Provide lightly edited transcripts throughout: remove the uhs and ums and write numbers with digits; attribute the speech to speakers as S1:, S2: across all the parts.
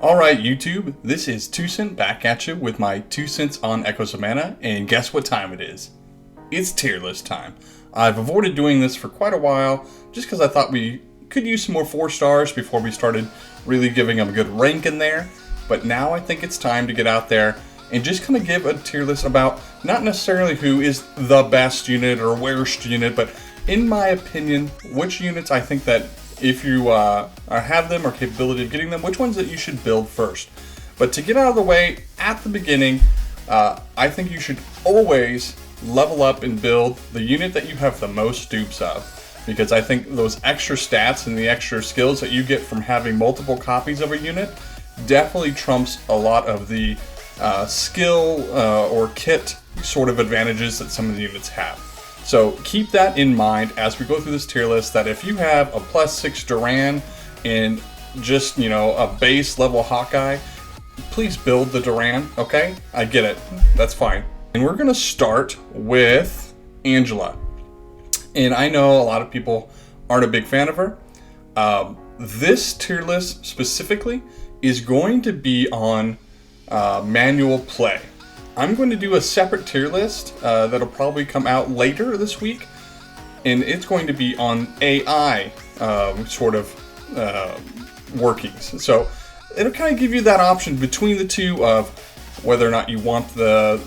S1: Alright YouTube, this is 2 Cent back at you with my 2 cents on Echoes of Mana, and guess what time it is? It's tier list time. I've avoided doing this for quite a while, just because I thought we could use some more 4 stars before we started really giving them a good rank in there, but now I think it's time to get out there and just kind of give a tier list about not necessarily who is the best unit or worst unit, but in my opinion, which units I think that if you have them or capability of getting them, which ones that you should build first. But to get out of the way at the beginning, I think you should always level up and build the unit that you have the most dupes of. Because I think those extra stats and the extra skills that you get from having multiple copies of a unit definitely trumps a lot of the skill or kit sort of advantages that some of the units have. So keep that in mind as we go through this tier list, that if you have a +6 Duran and just, a base level Hawkeye, please build the Duran, okay? I get it, that's fine. And we're gonna start with Angela. And I know a lot of people aren't a big fan of her. This tier list specifically is going to be on manual play. I'm going to do a separate tier list that'll probably come out later this week, and it's going to be on AI sort of workings. So it'll kind of give you that option between the two of whether or not you want the,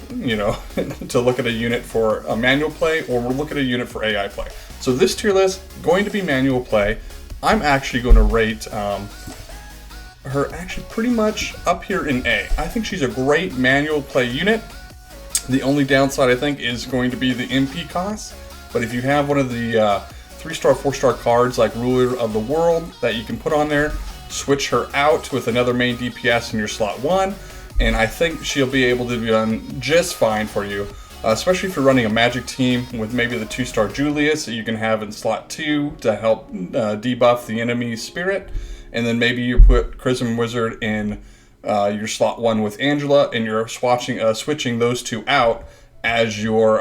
S1: to look at a unit for a manual play or look at a unit for AI play. So this tier list going to be manual play. I'm actually going to rate her actually pretty much up here in A. I think she's a great manual play unit. The only downside I think is going to be the MP cost. But if you have one of the 3-star, 4-star cards like Ruler of the World that you can put on there, switch her out with another main DPS in your slot 1, and I think she'll be able to be done just fine for you. Especially if you're running a magic team with maybe the 2-star Julius that you can have in slot 2 to help debuff the enemy's spirit. And then maybe you put Chrism Wizard in your slot 1 with Angela, and you're switching those two out as you're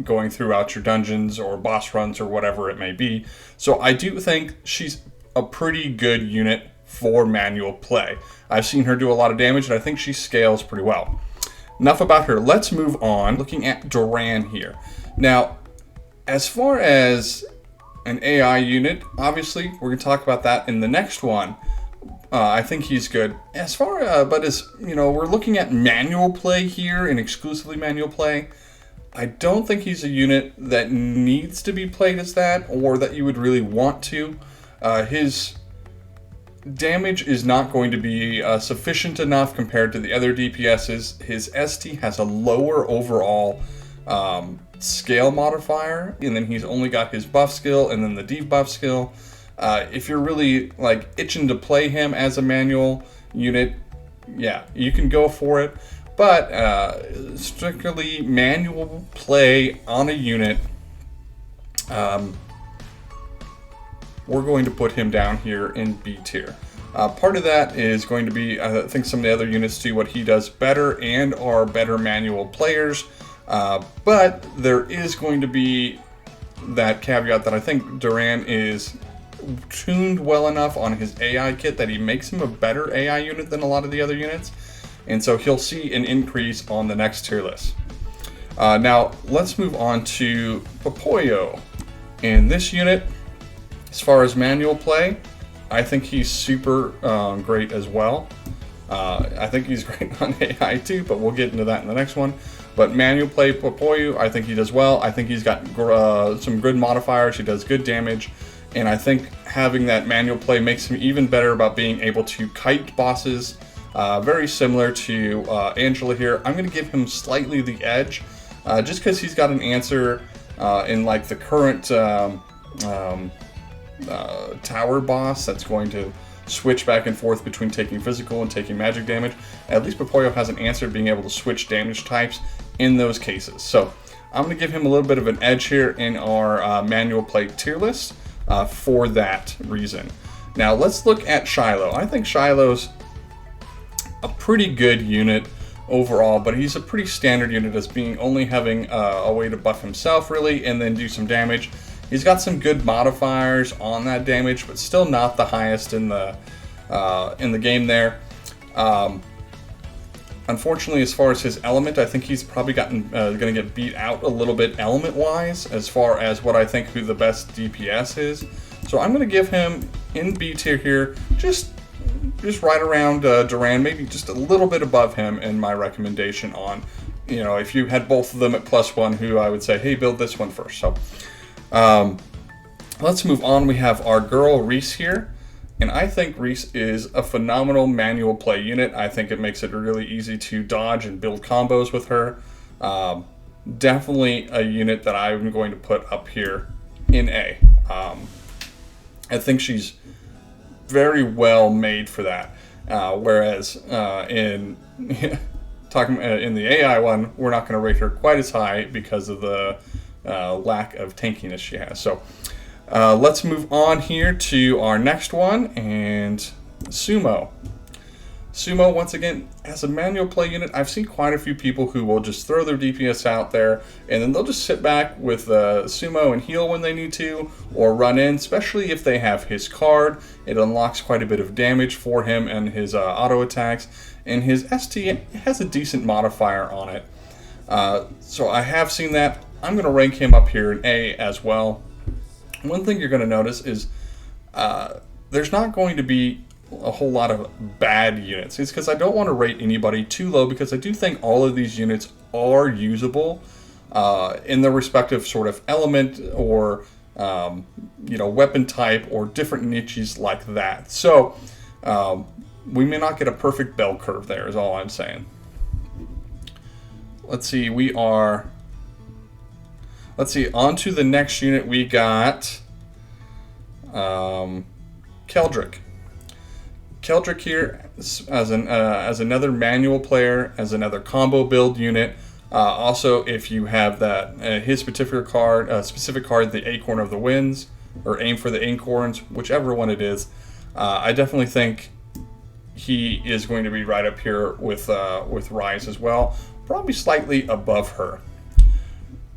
S1: going throughout your dungeons or boss runs or whatever it may be. So I do think she's a pretty good unit for manual play. I've seen her do a lot of damage, and I think she scales pretty well. Enough about her. Let's move on. Looking at Duran here. Now, as far as an AI unit, obviously we're going to talk about that in the next one. I think he's good. As far but as we're looking at manual play here and exclusively manual play, I don't think he's a unit that needs to be played as that, or that you would really want to. His damage is not going to be sufficient enough compared to the other DPSs. His ST has a lower overall scale modifier, and then he's only got his buff skill and then the debuff skill. If you're really itching to play him as a manual unit, yeah, you can go for it. But strictly manual play on a unit, we're going to put him down here in B tier. Part of that is going to be, I think some of the other units do what he does better and are better manual players. But there is going to be that caveat that I think Duran is tuned well enough on his AI kit that he makes him a better AI unit than a lot of the other units. And so he'll see an increase on the next tier list. Now, let's move on to Popoi. And this unit, as far as manual play, I think he's super great as well. I think he's great on AI too, but we'll get into that in the next one. But manual play Popoi, I think he does well. I think he's got some good modifiers. He does good damage. And I think having that manual play makes him even better about being able to kite bosses. Very similar to Angela here. I'm going to give him slightly the edge, just because he's got an answer in the current tower boss that's going to switch back and forth between taking physical and taking magic damage. At least Popoi has an answer being able to switch damage types in those cases. So I'm going to give him a little bit of an edge here in our manual play tier list for that reason. Now let's look at Shiloh. I think Shiloh's a pretty good unit overall, but he's a pretty standard unit as being only having a way to buff himself really and then do some damage. He's got some good modifiers on that damage, but still not the highest in the game there. Unfortunately, as far as his element, I think he's probably going to get beat out a little bit element-wise as far as what I think who the best DPS is. So I'm going to give him in B tier here, just right around Duran, maybe just a little bit above him in my recommendation on, if you had both of them at +1, who I would say, hey, build this one first. So let's move on. We have our girl Riesz here. And I think Riesz is a phenomenal manual play unit. I think it makes it really easy to dodge and build combos with her. Definitely a unit that I'm going to put up here in A. I think she's very well made for that. Whereas in in the AI one, we're not going to rate her quite as high because of the lack of tankiness she has. So let's move on here to our next one, and Sumo. Sumo, once again, as a manual play unit, I've seen quite a few people who will just throw their DPS out there, and then they'll just sit back with Sumo and heal when they need to, or run in, especially if they have his card. It unlocks quite a bit of damage for him and his auto attacks, and his ST has a decent modifier on it. So I have seen that. I'm going to rank him up here in A as well. One thing you're going to notice is there's not going to be a whole lot of bad units. It's because I don't want to rate anybody too low, because I do think all of these units are usable in their respective sort of element or weapon type or different niches like that. So we may not get a perfect bell curve there, is all I'm saying. Let's see, on to the next unit. We got Keldrick. Keldrick here as another manual player, as another combo build unit. Also, if you have that his specific card, the Acorn of the Winds, or Aim for the Acorns, whichever one it is, I definitely think he is going to be right up here with Riesz as well, probably slightly above her.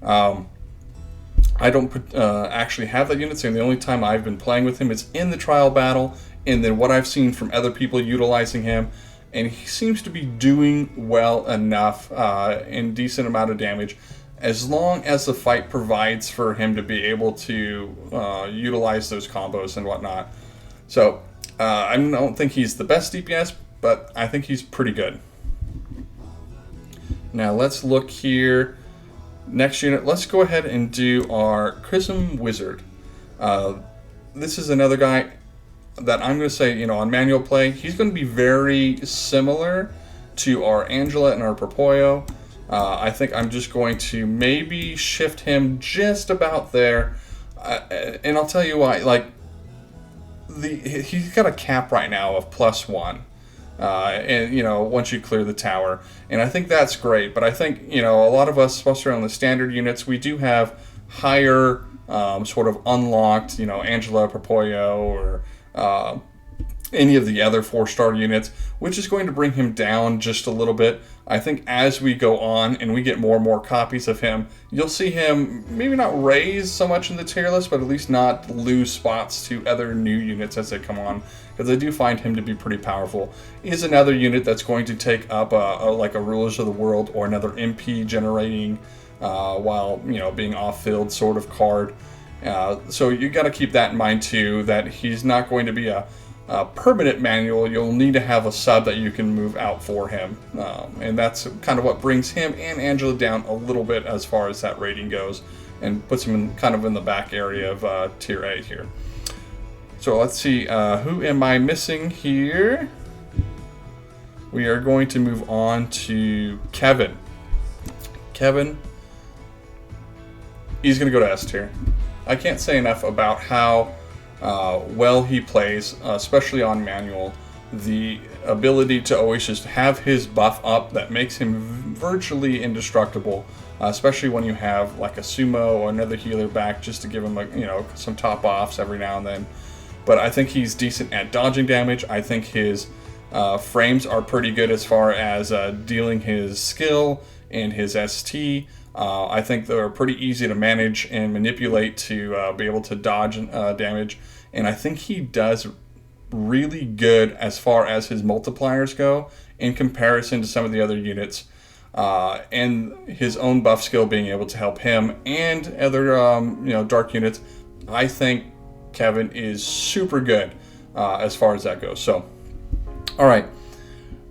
S1: I don't actually have that unit, so the only time I've been playing with him is in the trial battle, and then what I've seen from other people utilizing him, and he seems to be doing well enough in decent amount of damage, as long as the fight provides for him to be able to utilize those combos and whatnot. So I don't think he's the best DPS, but I think he's pretty good. Now let's look here. Next unit, let's go ahead and do our Chrism Wizard. This is another guy that I'm going to say, on manual play, he's going to be very similar to our Angela and our Popoi. I think I'm just going to maybe shift him just about there. And I'll tell you why. He's got a cap right now of +1. And once you clear the tower, and I think that's great. But I think a lot of us, especially on the standard units, we do have higher sort of unlocked, Angela, Popoi, or any of the other 4-star units, which is going to bring him down just a little bit. I think as we go on and we get more and more copies of him, you'll see him maybe not raise so much in the tier list, but at least not lose spots to other new units as they come on, because I do find him to be pretty powerful. He's another unit that's going to take up like a Rulers of the World or another MP generating while being off-field sort of card. So you got to keep that in mind too, that he's not going to be a permanent manual. You'll need to have a sub that you can move out for him, and that's kind of what brings him and Angela down a little bit as far as that rating goes, and puts him kind of in the back area of tier A here. So let's see, who am I missing here? We are going to move on to Kevin. Kevin, he's going to go to S tier. I can't say enough about how well he plays, especially on manual. The ability to always just have his buff up that makes him virtually indestructible, especially when you have like a Sumo or another healer back just to give him some top offs every now and then. But I think he's decent at dodging damage. I think his frames are pretty good as far as dealing his skill and his ST. I think they're pretty easy to manage and manipulate to be able to dodge damage. And I think he does really good as far as his multipliers go in comparison to some of the other units. And his own buff skill being able to help him and other dark units. I think Kevin is super good as far as that goes. So, all right,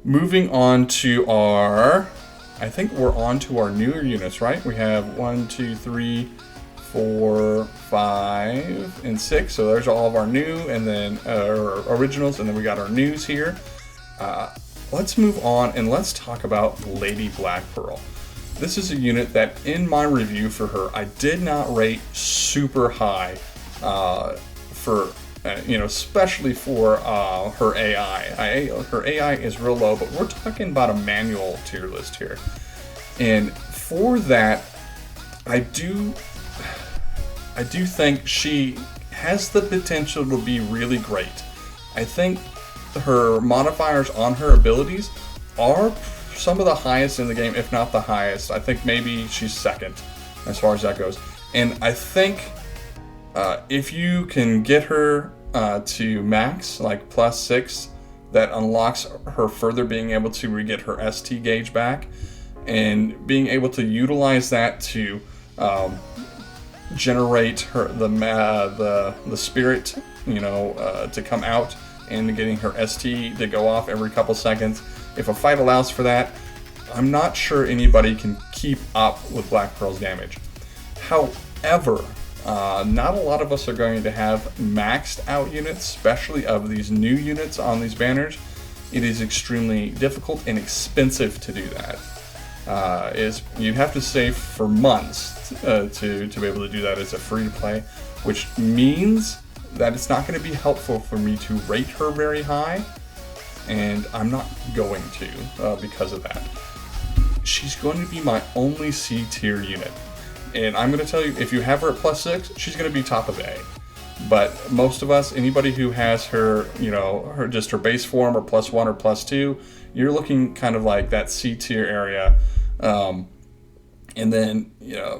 S1: moving on to I think we're on to our newer units, right? We have 1, 2, 3, 4, 5, and 6. So there's all of our new and then our originals, and then we got our news here. Let's move on and let's talk about Lady Black Pearl. This is a unit that in my review for her, I did not rate super high especially for her AI. Her AI is real low, but we're talking about a manual tier list here. And for that, I do think she has the potential to be really great. I think her modifiers on her abilities are some of the highest in the game, if not the highest. I think maybe she's second as far as that goes. And I think if you can get her to max, like +6, that unlocks her further being able to get her ST gauge back, and being able to utilize that to generate her the spirit, to come out, and getting her ST to go off every couple seconds. If a fight allows for that, I'm not sure anybody can keep up with Black Pearl's damage. However, not a lot of us are going to have maxed out units, especially of these new units on these banners. It is extremely difficult and expensive to do that. You have to save for months to be able to do that as a free to play, which means that it's not going to be helpful for me to rate her very high, and I'm not going to because of that. She's going to be my only C tier unit, and I'm going to tell you, if you have her at +6, she's going to be top of A. But most of us, anybody who has her, her base form or +1 or +2, you're looking kind of like that C tier area. And then,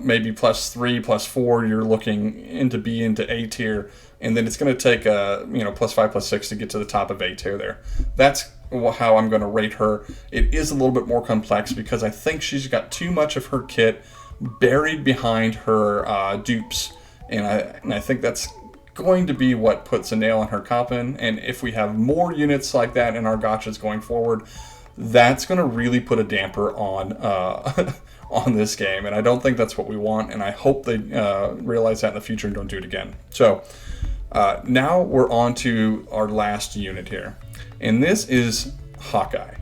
S1: maybe +3, +4, you're looking into B into A tier. And then it's going to take +5, +6 to get to the top of A tier there. That's how I'm going to rate her. It is a little bit more complex because I think she's got too much of her kit buried behind her dupes. And I think that's going to be what puts a nail in her coffin. And if we have more units like that in our gachas going forward, that's going to really put a damper on on this game. And I don't think that's what we want. And I hope they realize that in the future and don't do it again. So now we're on to our last unit here. And this is Hawkeye.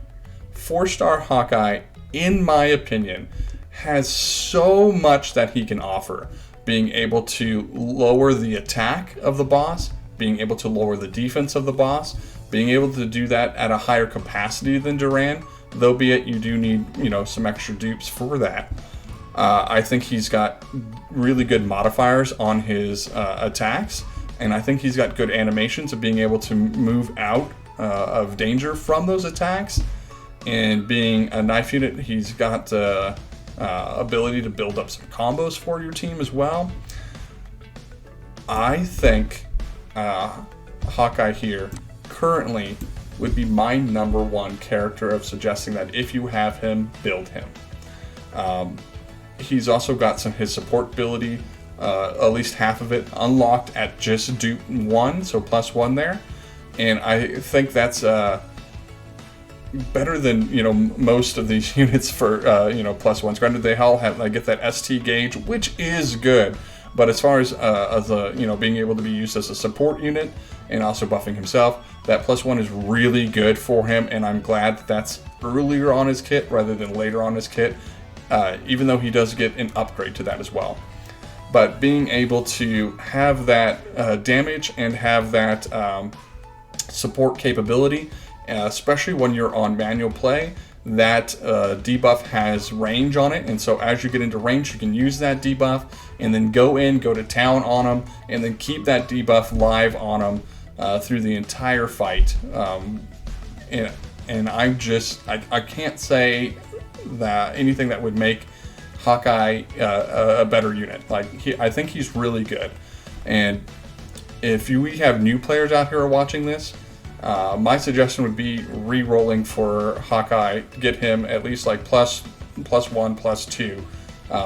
S1: 4-star Hawkeye, in my opinion, has so much that he can offer. Being able to lower the attack of the boss, being able to lower the defense of the boss, being able to do that at a higher capacity than Duran, though be it you do need, some extra dupes for that. I think he's got really good modifiers on his attacks, and I think he's got good animations of being able to move out of danger from those attacks. And being a knife unit, he's got ability to build up some combos for your team as well. I think Hawkeye here currently would be my number one character of suggesting that if you have him, build him. He's also got his support ability, at least half of it, unlocked at just dupe 1, so +1 there. And I think that's better than most of these units for +1s. Granted, they all get that ST gauge, which is good, but as far as being able to be used as a support unit and also buffing himself, that +1 is really good for him, and I'm glad that that's earlier on his kit rather than later on his kit, even though he does get an upgrade to that as well. But being able to have that damage and have that support capability, especially when you're on manual play, that debuff has range on it, and so as you get into range, you can use that debuff and then go to town on them, and then keep that debuff live on them through the entire fight. And I can't say that anything that would make Hawkeye a better unit. I think he's really good. And if we have new players out here watching this, My suggestion would be re-rolling for Hawkeye. Get him at least like plus 1, plus 2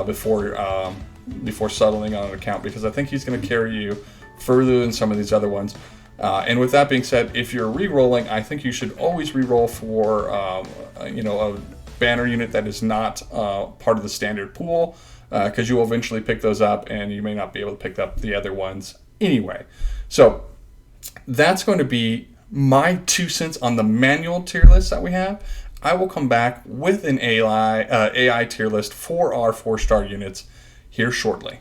S1: before settling on an account, because I think he's going to carry you further than some of these other ones. And with that being said, if you're re-rolling, I think you should always re-roll for a banner unit that is not part of the standard pool, because you will eventually pick those up, and you may not be able to pick up the other ones anyway. So that's going to be my 2 cents on the manual tier list that we have. I will come back with an AI tier list for our 4-star units here shortly.